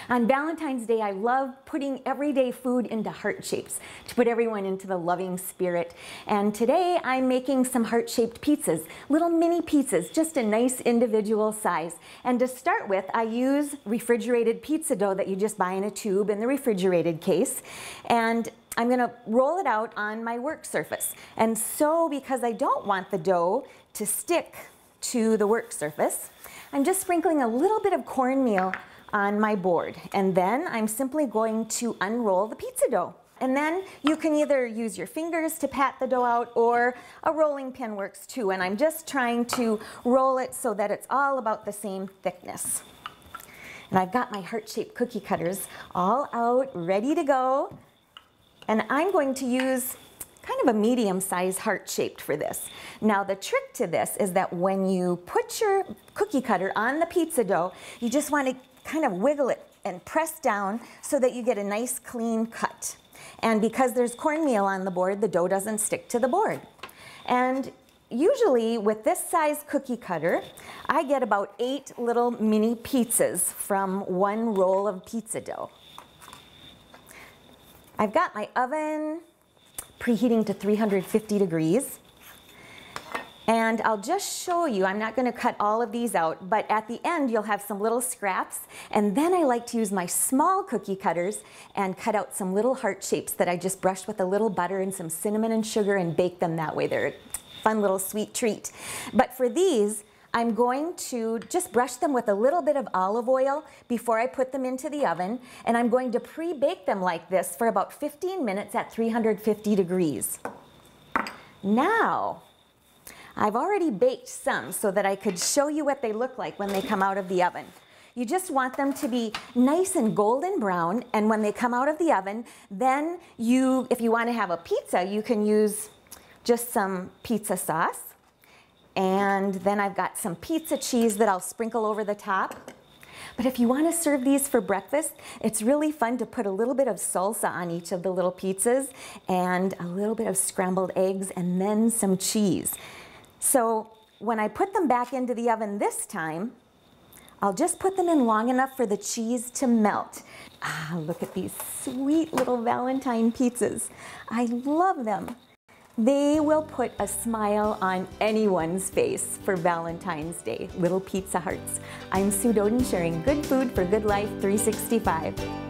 On Valentine's Day, I love putting everyday food into heart shapes to put everyone into the loving spirit. And today I'm making some heart-shaped pizzas, little mini pizzas, just a nice individual size. And to start with, I use refrigerated pizza dough that you just buy in a tube in the refrigerated case. And I'm going to roll it out on my work surface. And so, because I don't want the dough to stick to the work surface, I'm just sprinkling a little bit of cornmeal on my board, and then I'm simply going to unroll the pizza dough. And then you can either use your fingers to pat the dough out, or a rolling pin works too, and I'm just trying to roll it so that it's all about the same thickness. And I've got my heart-shaped cookie cutters all out, ready to go, and I'm going to use kind of a medium-sized heart-shaped for this. Now the trick to this is that when you put your cookie cutter on the pizza dough, you just want to kind of wiggle it and press down so that you get a nice clean cut. And because there's cornmeal on the board, the dough doesn't stick to the board. And usually with this size cookie cutter, I get about 8 little mini pizzas from one roll of pizza dough. I've got my oven preheating to 350 degrees. And I'll just show you, I'm not going to cut all of these out, but at the end you'll have some little scraps. And then I like to use my small cookie cutters and cut out some little heart shapes that I just brushed with a little butter and some cinnamon and sugar and bake them that way. They're a fun little sweet treat. But for these, I'm going to just brush them with a little bit of olive oil before I put them into the oven. And I'm going to pre-bake them like this for about 15 minutes at 350 degrees. Now, I've already baked some so that I could show you what they look like when they come out of the oven. You just want them to be nice and golden brown, and when they come out of the oven, then if you want to have a pizza, you can use just some pizza sauce. And then I've got some pizza cheese that I'll sprinkle over the top. But if you want to serve these for breakfast, it's really fun to put a little bit of salsa on each of the little pizzas and a little bit of scrambled eggs and then some cheese. So when I put them back into the oven this time, I'll just put them in long enough for the cheese to melt. Ah, look at these sweet little Valentine pizzas. I love them. They will put a smile on anyone's face for Valentine's Day. Little pizza hearts. I'm Sue Doden, sharing good food for good life 365.